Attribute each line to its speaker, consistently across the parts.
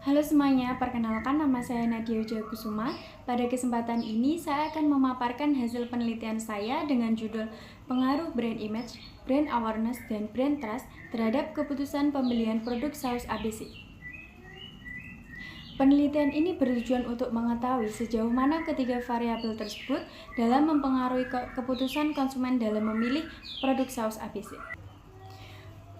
Speaker 1: Halo semuanya, perkenalkan nama saya Nadia Wijayakusuma. Pada kesempatan ini saya akan memaparkan hasil penelitian saya dengan judul Pengaruh Brand Image, Brand Awareness, dan Brand Trust terhadap keputusan pembelian produk saus ABC. Penelitian ini bertujuan untuk mengetahui sejauh mana ketiga variabel tersebut dalam mempengaruhi keputusan konsumen dalam memilih produk saus ABC.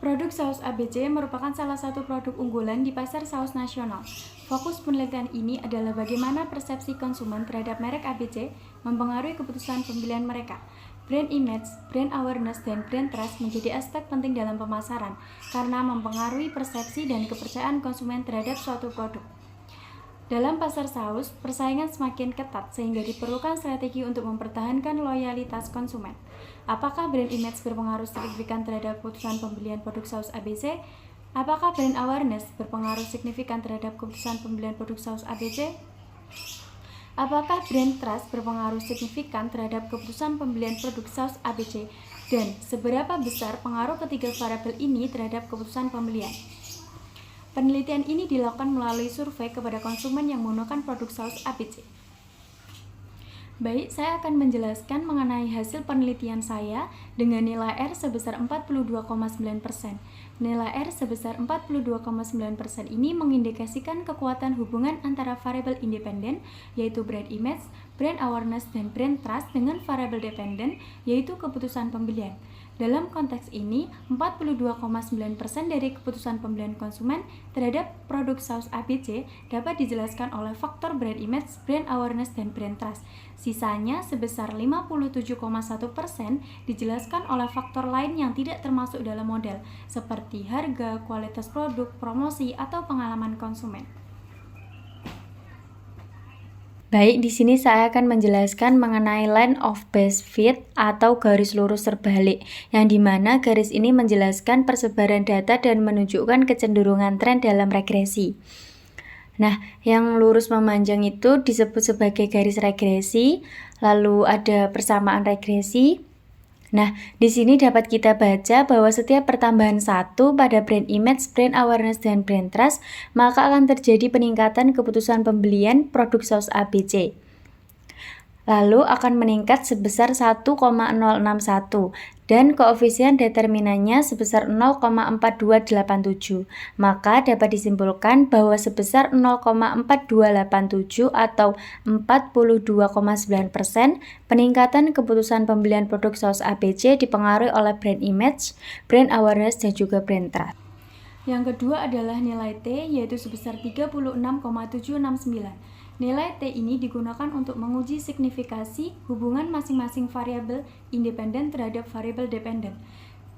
Speaker 1: Produk saus ABC merupakan salah satu produk unggulan di pasar saus nasional. Fokus penelitian ini adalah bagaimana persepsi konsumen terhadap merek ABC mempengaruhi keputusan pembelian mereka. Brand image, brand awareness, dan brand trust menjadi aspek penting dalam pemasaran karena mempengaruhi persepsi dan kepercayaan konsumen terhadap suatu produk. Dalam pasar saus, persaingan semakin ketat sehingga diperlukan strategi untuk mempertahankan loyalitas konsumen. Apakah brand image berpengaruh signifikan terhadap keputusan pembelian produk saus ABC? Apakah brand awareness berpengaruh signifikan terhadap keputusan pembelian produk saus ABC? Apakah brand trust berpengaruh signifikan terhadap keputusan pembelian produk saus ABC? Dan seberapa besar pengaruh ketiga variabel ini terhadap keputusan pembelian? Penelitian ini dilakukan melalui survei kepada konsumen yang menggunakan produk saus ABC. Baik, saya akan menjelaskan mengenai hasil penelitian saya dengan nilai R sebesar 42,9%. Nilai R sebesar 42,9% ini mengindikasikan kekuatan hubungan antara variabel independen, yaitu brand image, brand awareness, dan brand trust dengan variabel dependen, yaitu keputusan pembelian. Dalam konteks ini, 42,9% dari keputusan pembelian konsumen terhadap produk saus ABC dapat dijelaskan oleh faktor brand image, brand awareness, dan brand trust. Sisanya sebesar 57,1% dijelaskan oleh faktor lain yang tidak termasuk dalam model, seperti harga, kualitas produk, promosi, atau pengalaman konsumen. Baik, di sini saya akan menjelaskan mengenai line of base fit atau garis lurus terbalik, yang dimana garis ini menjelaskan persebaran data dan menunjukkan kecenderungan tren dalam regresi. Nah, yang lurus memanjang itu disebut sebagai garis regresi, lalu ada persamaan regresi. Nah, di sini dapat kita baca bahwa setiap pertambahan 1 pada brand image, brand awareness, dan brand trust, maka akan terjadi peningkatan keputusan pembelian produk saus ABC. Lalu akan meningkat sebesar 1,061 dan koefisien determinannya sebesar 0,4287. Maka dapat disimpulkan bahwa sebesar 0,4287 atau 42,9% peningkatan keputusan pembelian produk saus ABC dipengaruhi oleh brand image, brand awareness, dan juga brand trust. Yang kedua adalah nilai T, yaitu sebesar 36,769. Nilai T ini digunakan untuk menguji signifikasi hubungan masing-masing variabel independen terhadap variabel dependen.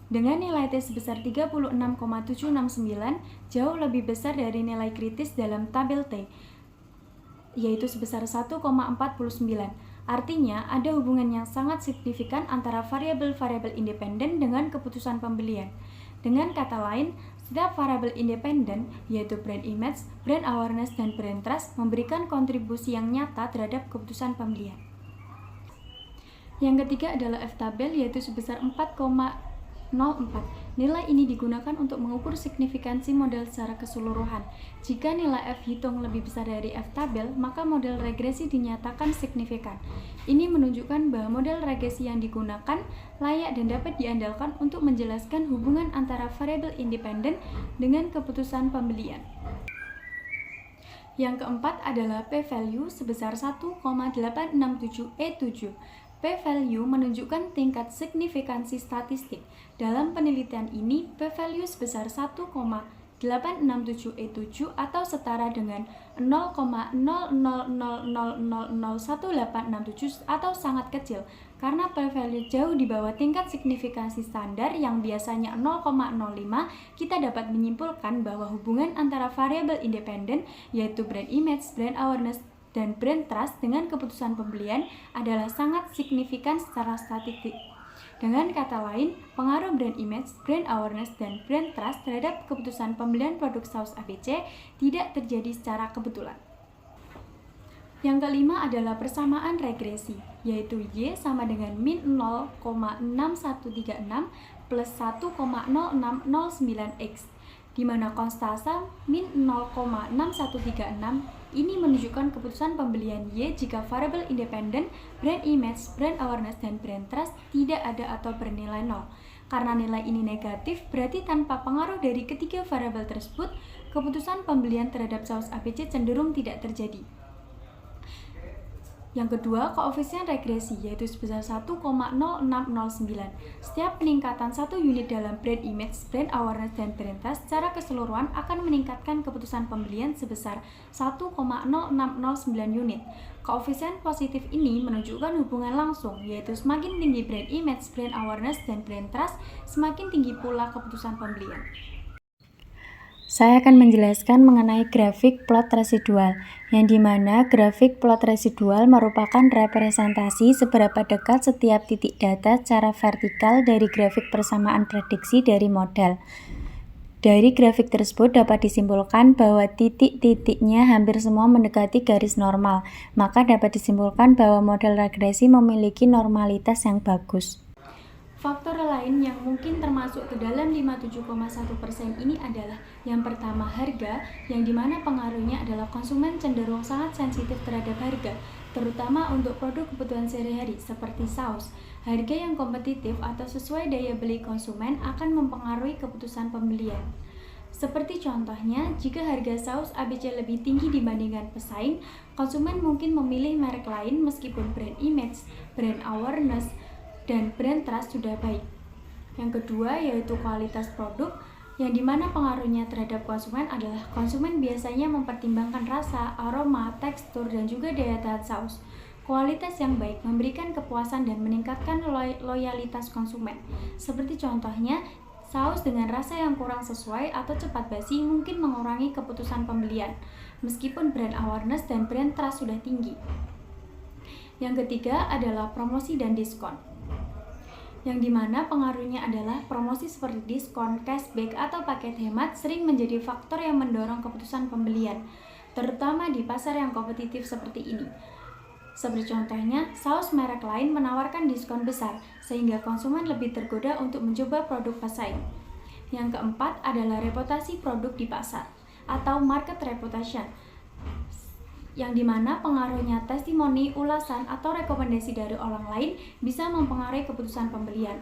Speaker 1: Dengan nilai T sebesar 36,769, jauh lebih besar dari nilai kritis dalam tabel T, yaitu sebesar 1,49. Artinya, ada hubungan yang sangat signifikan antara variabel-variabel independen dengan keputusan pembelian. Dengan kata lain, setiap variabel independen, yaitu brand image, brand awareness, dan brand trust, memberikan kontribusi yang nyata terhadap keputusan pembelian. Yang ketiga adalah F-tabel, yaitu sebesar 4,04. Nilai ini digunakan untuk mengukur signifikansi model secara keseluruhan. Jika nilai F hitung lebih besar dari F-tabel, maka model regresi dinyatakan signifikan. Ini menunjukkan bahwa model regresi yang digunakan layak dan dapat diandalkan untuk menjelaskan hubungan antara variabel independen dengan keputusan pembelian. Yang keempat adalah p-value sebesar 1,867E7. P-value menunjukkan tingkat signifikansi statistik. Dalam penelitian ini, p-value sebesar 1,867E7 atau setara dengan 0,0000011867 atau sangat kecil, karena p-value jauh di bawah tingkat signifikansi standar yang biasanya 0,05, kita dapat menyimpulkan bahwa hubungan antara variabel independen, yaitu brand image, brand awareness, dan brand trust dengan keputusan pembelian adalah sangat signifikan secara statistik. Dengan kata lain, pengaruh brand image, brand awareness, dan brand trust terhadap keputusan pembelian produk saus ABC tidak terjadi secara kebetulan. Yang kelima adalah persamaan regresi, yaitu Y sama dengan min 0,6136 plus 1,0609X. di mana konstasa min 0,6136 ini menunjukkan keputusan pembelian Y jika variabel independen, brand image, brand awareness, dan brand trust tidak ada atau bernilai 0. Karena nilai ini negatif, berarti tanpa pengaruh dari ketiga variabel tersebut, keputusan pembelian terhadap saus ABC cenderung tidak terjadi. Yang kedua, koefisien regresi yaitu sebesar 1,0609. Setiap peningkatan 1 unit dalam brand image, brand awareness, dan brand trust secara keseluruhan akan meningkatkan keputusan pembelian sebesar 1,0609 unit. Koefisien positif ini menunjukkan hubungan langsung, yaitu semakin tinggi brand image, brand awareness, dan brand trust, semakin tinggi pula keputusan pembelian. Saya akan menjelaskan mengenai grafik plot residual, yang dimana grafik plot residual merupakan representasi seberapa dekat setiap titik data secara vertikal dari grafik persamaan prediksi dari model. Dari grafik tersebut dapat disimpulkan bahwa titik-titiknya hampir semua mendekati garis normal, maka dapat disimpulkan bahwa model regresi memiliki normalitas yang bagus. Faktor lain yang mungkin termasuk ke dalam 57,1% ini adalah yang pertama harga, yang dimana pengaruhnya adalah konsumen cenderung sangat sensitif terhadap harga, terutama untuk produk kebutuhan sehari-hari seperti saus. Harga yang kompetitif atau sesuai daya beli konsumen akan mempengaruhi keputusan pembelian. Seperti contohnya, jika harga saus ABC lebih tinggi dibandingkan pesaing, konsumen mungkin memilih merek lain meskipun brand image, brand awareness, dan brand trust sudah baik. Yang kedua yaitu kualitas produk, yang dimana pengaruhnya terhadap konsumen adalah konsumen biasanya mempertimbangkan rasa, aroma, tekstur, dan juga daya tahan saus. Kualitas yang baik memberikan kepuasan dan meningkatkan loyalitas konsumen. Seperti contohnya, saus dengan rasa yang kurang sesuai atau cepat basi mungkin mengurangi keputusan pembelian, meskipun brand awareness dan brand trust sudah tinggi. Yang ketiga adalah promosi dan diskon, yang dimana pengaruhnya adalah promosi seperti diskon, cashback, atau paket hemat sering menjadi faktor yang mendorong keputusan pembelian, terutama di pasar yang kompetitif seperti ini. Seperti contohnya, saus merek lain menawarkan diskon besar, sehingga konsumen lebih tergoda untuk mencoba produk pesaing. Yang keempat adalah reputasi produk di pasar, atau market reputation, yang dimana pengaruhnya testimoni, ulasan, atau rekomendasi dari orang lain bisa mempengaruhi keputusan pembelian.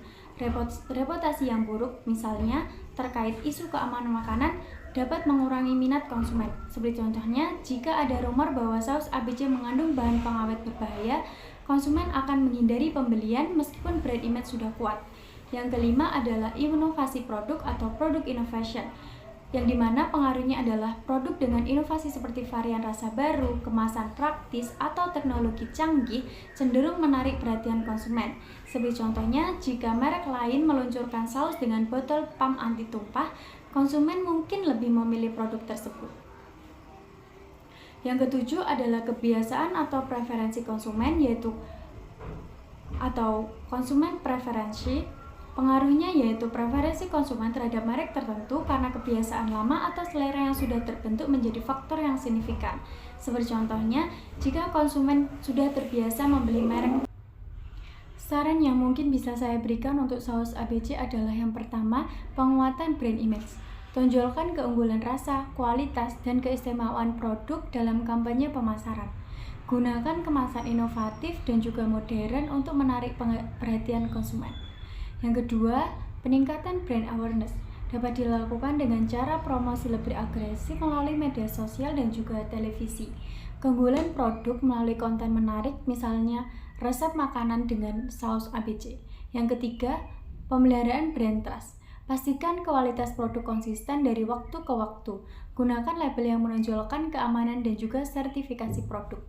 Speaker 1: Reputasi yang buruk, misalnya terkait isu keamanan makanan, dapat mengurangi minat konsumen. Seperti contohnya, jika ada rumor bahwa saus ABC mengandung bahan pengawet berbahaya, konsumen akan menghindari pembelian meskipun brand image sudah kuat. Yang kelima adalah inovasi produk atau product innovation, yang dimana pengaruhnya adalah produk dengan inovasi seperti varian rasa baru, kemasan praktis, atau teknologi canggih cenderung menarik perhatian konsumen. Seperti contohnya, jika merek lain meluncurkan saus dengan botol pump anti tumpah, konsumen mungkin lebih memilih produk tersebut. Yang ketujuh adalah kebiasaan atau preferensi konsumen, yaitu konsumen preferensi. Pengaruhnya yaitu preferensi konsumen terhadap merek tertentu karena kebiasaan lama atau selera yang sudah terbentuk menjadi faktor yang signifikan. Seperti contohnya, jika konsumen sudah terbiasa membeli merek. Saran yang mungkin bisa saya berikan untuk saus ABC adalah yang pertama, penguatan brand image. Tonjolkan keunggulan rasa, kualitas, dan keistimewaan produk dalam kampanye pemasaran. Gunakan kemasan inovatif dan juga modern untuk menarik perhatian konsumen. Yang kedua, peningkatan brand awareness dapat dilakukan dengan cara promosi lebih agresif melalui media sosial dan juga televisi. Keunggulan produk melalui konten menarik, misalnya resep makanan dengan saus ABC. Yang ketiga, pemeliharaan brand trust. Pastikan kualitas produk konsisten dari waktu ke waktu. Gunakan label yang menonjolkan keamanan dan juga sertifikasi produk.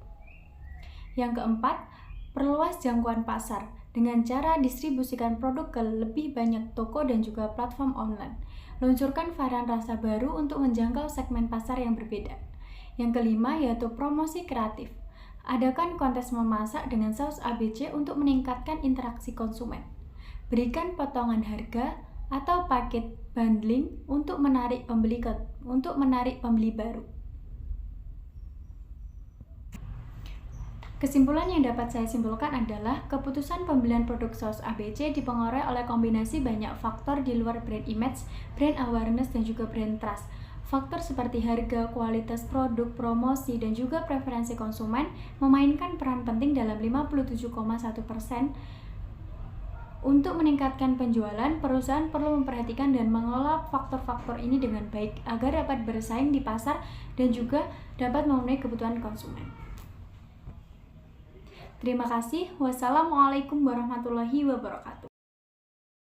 Speaker 1: Yang keempat, perluas jangkauan pasar dengan cara distribusikan produk ke lebih banyak toko dan juga platform online. Luncurkan varian rasa baru untuk menjangkau segmen pasar yang berbeda. Yang kelima yaitu promosi kreatif. Adakan kontes memasak dengan saus ABC untuk meningkatkan interaksi konsumen. Berikan potongan harga atau paket bundling untuk menarik pembeli baru. Kesimpulan yang dapat saya simpulkan adalah keputusan pembelian produk saus ABC dipengaruhi oleh kombinasi banyak faktor di luar brand image, brand awareness, dan juga brand trust. Faktor seperti harga, kualitas produk, promosi, dan juga preferensi konsumen memainkan peran penting dalam 57,1%. Untuk meningkatkan penjualan, perusahaan perlu memperhatikan dan mengelola faktor-faktor ini dengan baik agar dapat bersaing di pasar dan juga dapat memenuhi kebutuhan konsumen. Terima kasih. Wassalamualaikum warahmatullahi wabarakatuh.